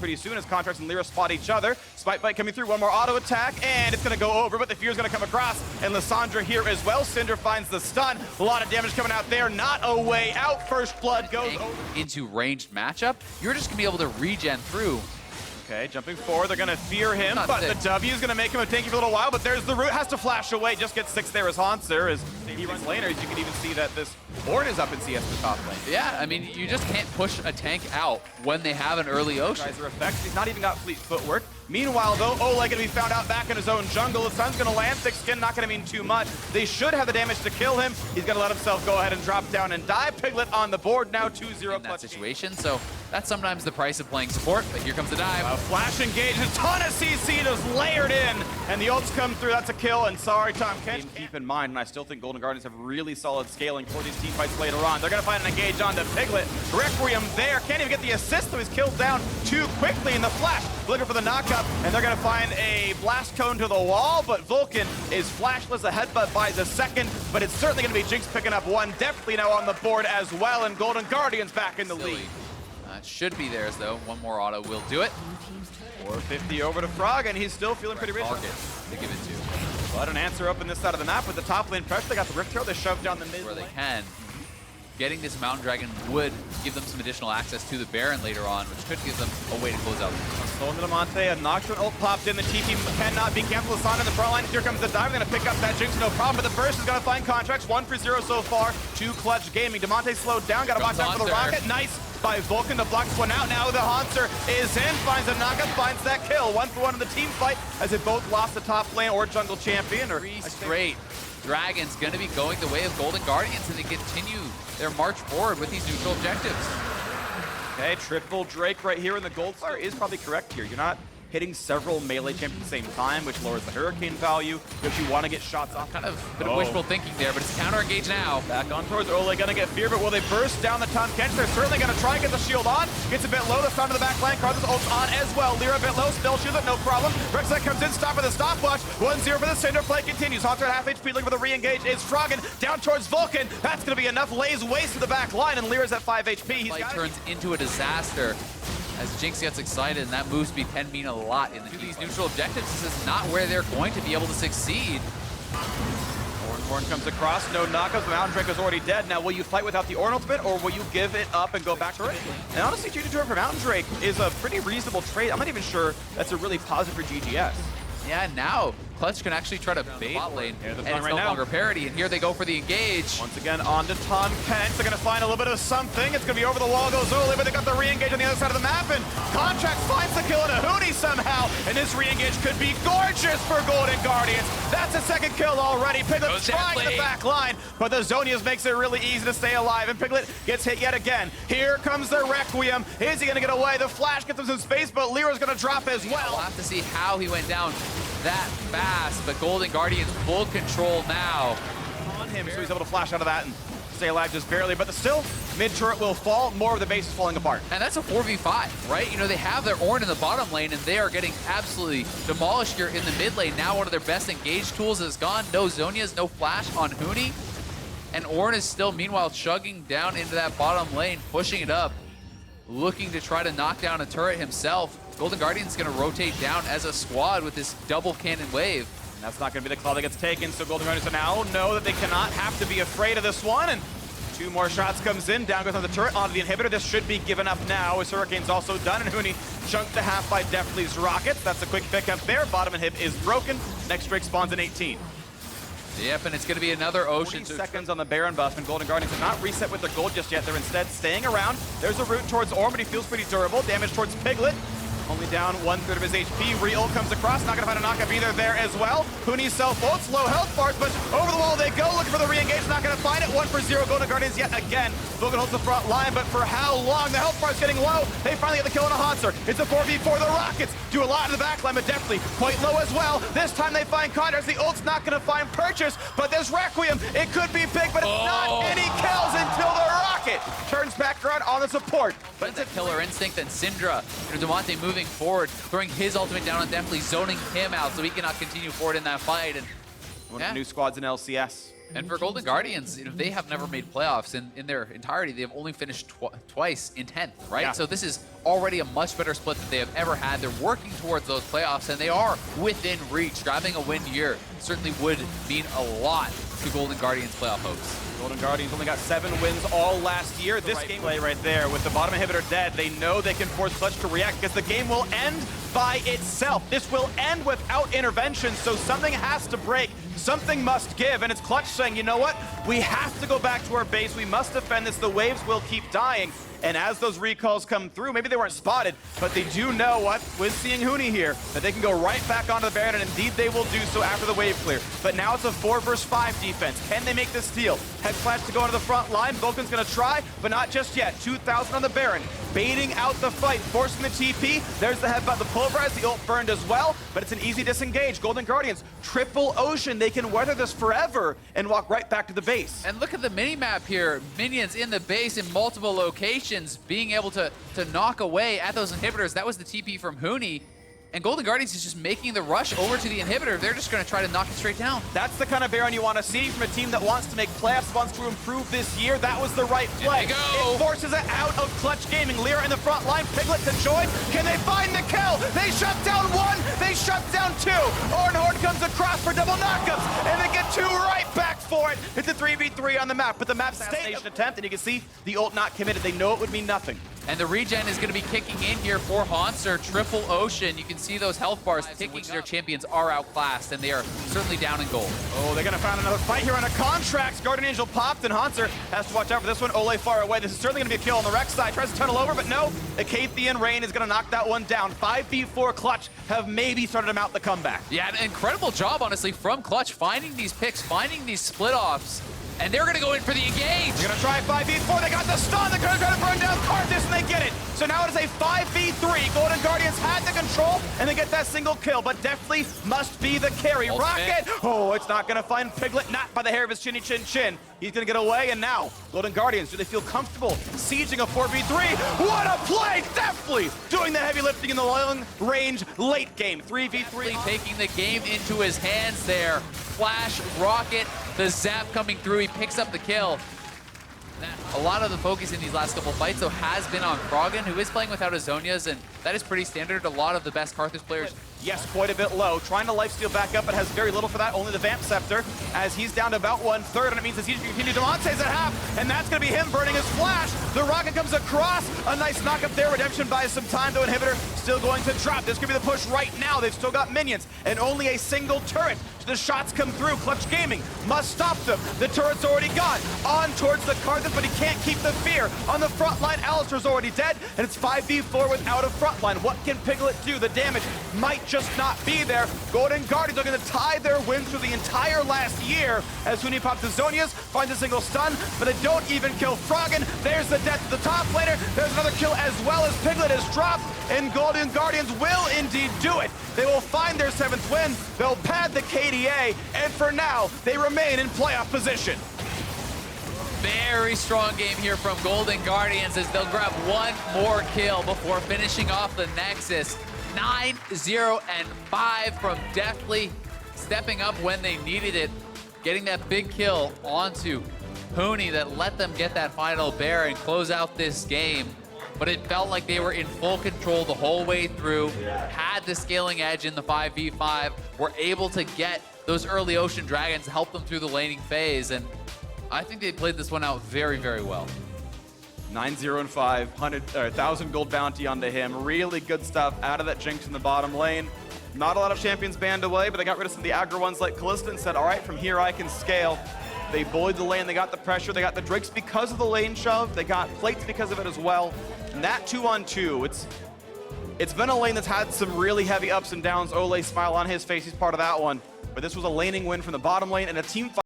pretty soon as Contracts and Lyra spot each other. Spite Bite coming through, one more auto attack, and it's gonna go over, but the Fear's gonna come across, and Lissandra here as well. Cinder finds the stun. A lot of damage coming out there, not a way out. First blood goes over. Into ranged matchup, you're just gonna be able to regen through. Okay, jumping forward, they're gonna fear him, Not but sick. the W is gonna make him a tanky for a little while, but there's the root, has to flash away, just gets 6 there as Haunter, as he runs laners. You can even see that this Ornn is up in CS for top lane. Yeah, I mean, you just can't push a tank out when they have an early Ocean. Geyser effects, he's not even got fleet footwork. Meanwhile, though, Oleg gonna be found out back in his own jungle. The sun's gonna land, thick skin, not gonna mean too much. They should have the damage to kill him. He's gonna let himself go ahead and drop down and die. Piglet on the board now, 2-0 in that situation, so that's sometimes the price of playing support, but here comes the dive. A flash engage, a ton of CC just layered in, and the ults come through. That's a kill, and sorry, Tom Kench. Keep in mind, and I still think Golden Guardians have really solid scaling for these team fights later on. They're gonna find an engage onto Piglet. Requiem there, can't even get the assist, so he's killed down too quickly in the flash. Looking for the knockup, and they're gonna find a blast cone to the wall, but Vulcan is flashless. A headbutt by the second, but it's certainly gonna be Jinx picking up one. Definitely now on the board as well, and Golden Guardians back in the lead. It should be theirs, though. One more auto will do it. 450 over to Frog, and he's still feeling pretty rich. Target to give it to. But an answer up in this side of the map with the top lane pressure. They got the Rift Trail, they shoved down the mid Where they lane. can. Getting this Mountain Dragon would give them some additional access to the Baron later on, which could give them a way to close out. Stolen to Monte, a Nocturne ult popped in. The TP cannot be canceled. Lissandra in the front line. Here comes the dive. They're going to pick up that Jinx, no problem. But the burst is going to find Contracts. 1 for 0 so far. 2 clutch gaming. DeMonte slowed down. Got to box out for the rocket. Nice by Vulcan to block this one out. Now the Haunter is in. Finds a knockup. Finds that kill. 1 for 1 in the team fight as they both lost the top lane or jungle champion. Or 3 straight Dragons going to be going the way of Golden Guardians, and they continue their march forward with these neutral objectives. Okay, triple Drake right here in the gold star is probably correct here. You're not hitting several melee champions at the same time, which lowers the hurricane value, because you want to get shots off. Kind of a bit of wishful thinking there, but it's counter engage now. Back on towards Ole, gonna get fear, but will they burst down the Tom Kench? They're certainly gonna try and get the shield on. Gets a bit low, the stun to the back line. Karthus ults on as well. Lyra a bit low, still shields it, no problem. Rek'Sai comes in, stop for the stopwatch. 1-0 for the Cinder, play continues. Haunter at half HP, looking for the re-engage. Is Froggen down towards Vulcan. That's gonna be enough. Lays waste to the back line, and Lyra's at 5 HP. He's Fight turns into a disaster as Jinx gets excited, and that move speed can mean a lot in these neutral objectives. This is not where they're going to be able to succeed. Ornn comes across, no knockups. Mountain Drake is already dead. Now, will you fight without the Ornn ultimate, or will you give it up and go back to it? And honestly, GG turn for Mountain Drake is a pretty reasonable trade. I'm not even sure that's a really positive for GGS. Yeah, now Clutch can actually try to bait bot lane, and it's right no now. longer parity, and here they go for the engage. Once again, on to Tom Kench. They're going to find a little bit of something. It's going to be over the wall, goes Ole, but they got the re-engage on the other side of the map, and Contract finds the kill in a Hootie somehow, and this re-engage could be gorgeous for Golden Guardians. That's a second kill already. Piglet trying the back line, but the Zonias makes it really easy to stay alive, and Piglet gets hit yet again. Here comes the Requiem. Is he going to get away? The flash gets him some space, but Lyra's going to drop as well. We'll have to see how he went down that fast, but Golden Guardians full control now. On him, so he's able to flash out of that and stay alive just barely, but still, mid-turret will fall, more of the base is falling apart. And that's a 4v5, right? You know, they have their Ornn in the bottom lane, and they are getting absolutely demolished here in the mid lane. Now one of their best engage tools is gone. No Zonias, no flash on Hootie. And Ornn is still, meanwhile, chugging down into that bottom lane, pushing it up, looking to try to knock down a turret himself. Golden Guardian's going to rotate down as a squad with this double cannon wave. And that's not going to be the call that gets taken, so Golden Guardians now know that they cannot have to be afraid of this one, and 2 more shots comes in, down goes on the turret, onto the inhibitor. This should be given up now, as Hurricane's also done, and Huni chunked to half by Deathly's rockets. That's a quick pickup there. Bottom inhib is broken. Next Drake spawns in 18. Yep, and it's going to be another Ocean. 40 seconds on the Baron buff, and Golden Guardians have not reset with their gold just yet. They're instead staying around. There's a route towards Ornn, but he feels pretty durable. Damage towards Piglet. Only down 1/3 of his HP. Re-ult comes across, not gonna find a knockup either there as well. Huni's self-ults, low health bars, but over the wall they go, looking for the re-engage, not gonna find it. 1 for 0, Golden Guardians yet again. Vulcan holds the front line, but for how long? The health bar's getting low. They finally get the kill on a Haunter. It's a 4v4. The Rockets do a lot in the back line, but definitely quite low as well. This time they find Contracts. The ult's not gonna find purchase, but this Requiem, it could be big, but it's not any kills until the Rocket turns back around on the support. But it's a killer instinct, and Syndra, DeMonte moving forward, throwing his ultimate down on Deathly, zoning him out so he cannot continue forward in that fight. And One of the new squads in LCS. And for Golden Guardians, they have never made playoffs in their entirety. They have only finished twice in 10th, right? Yeah. So this is already a much better split than they have ever had. They're working towards those playoffs, and they are within reach. Grabbing a win here certainly would mean a lot to Golden Guardians' playoff hopes. Golden Guardians only got 7 wins all last year. This gameplay right there, with the bottom inhibitor dead, they know they can force Clutch to react because the game will end by itself. This will end without intervention, so something has to break. Something must give, and it's Clutch saying, you know what? We have to go back to our base. We must defend this. The waves will keep dying. And as those recalls come through, maybe they weren't spotted, but they do know what, with seeing Huni here, that they can go right back onto the Baron, and indeed they will do so after the wave clear. But now it's a 4 versus 5 defense. Can they make this steal? Head Flash to go into the front line. Vulcan's gonna try, but not just yet. 2,000 on the Baron, baiting out the fight, forcing the TP. There's the headbutt, the pulverize, the ult burned as well, but it's an easy disengage. Golden Guardians, triple ocean. They can weather this forever and walk right back to the base. And look at the mini-map here. Minions in the base in multiple locations, being able to knock away at those inhibitors. That was the TP from Huni. And Golden Guardians is just making the rush over to the inhibitor. They're just going to try to knock it straight down. That's the kind of Baron you want to see from a team that wants to make playoffs, wants to improve this year. That was the right play. It forces it out of Clutch Gaming. Lyra in the front line, Piglet to join. Can they find the kill? They shut down 1, they shut down 2. Ornhorn comes across for double knockups, and they get 2 right back for it. It's a 3v3 on the map, but the map's assassination attempt, and you can see the ult not committed. They know it would mean nothing. And the regen is going to be kicking in here for Haunter. Triple Ocean. You can see those health bars ticking. Their champions are outclassed, and they are certainly down in gold. Oh, they're going to find another fight here on a contract. Guardian Angel popped, and Haunter has to watch out for this one. Ole far away. This is certainly going to be a kill on the Rex side. Tries to tunnel over, but no. Acathian Rain is going to knock that one down. 5v4 Clutch have maybe started them out the comeback. Yeah, an incredible job, honestly, from Clutch, finding these picks, finding these split-offs. And they're going to go in for the engage. They're going to try 5v4. They got the stun. They're going to try to burn down Karthus, and they get it. So now it is a 5v3. Golden Guardians had the control, and they get that single kill, but definitely must be the carry. Rocket! Oh, it's not going to find Piglet, not by the hair of his chinny chin chin. He's going to get away, and now Golden Guardians, do they feel comfortable sieging a 4v3? What a play! Definitely doing the heavy lifting in the long range late game. 3v3. Taking the game into his hands there. Flash, Rocket, the zap coming through. He picks up the kill. A lot of the focus in these last couple fights, though, has been on Froggen, who is playing without his Zhonya's, and that is pretty standard. A lot of the best Karthus players. Yes, quite a bit low. Trying to lifesteal back up, but has very little for that. Only the Vamp Scepter, as he's down to about 1/3, and it means that he's continue. Demonte's at half, and that's going to be him burning his flash. The Rocket comes across. A nice knock up there. Redemption buys some time, though. Inhibitor still going to drop. This could be the push right now. They've still got minions, and only a single turret. The shots come through. Clutch Gaming must stop them. The turret's already gone. On towards the Karthus, but he can't keep the fear. On the front line, Alistair's already dead, and it's 5v4 without a front line. What can Piglet do? The damage might just not be there. Golden Guardians are going to tie their wins through the entire last year as Huni pops the Zhonya's, finds a single stun, but they don't even kill Froggen. There's the death of the top laner. There's another kill as well as Piglet is dropped, and Golden Guardians will indeed do it. They will find their 7th win. They'll pad the KDA, and for now, they remain in playoff position. Very strong game here from Golden Guardians as they'll grab one more kill before finishing off the Nexus. 9-0-5 from Deathly, stepping up when they needed it, getting that big kill onto Huni that let them get that final bear and close out this game. But it felt like they were in full control the whole way through, had the scaling edge in the 5v5, were able to get those early Ocean Dragons to help them through the laning phase, and I think they played this one out very, very well. 9-0-5, 1,000 gold bounty onto him. Really good stuff out of that Jinx in the bottom lane. Not a lot of champions banned away, but they got rid of some of the aggro ones like Kalista and said, all right, from here I can scale. They bullied the lane, they got the pressure, they got the Drakes because of the lane shove, they got plates because of it as well. And that 2-on-2, it's been a lane that's had some really heavy ups and downs. Ole smile on his face, he's part of that one. But this was a laning win from the bottom lane and a team fight.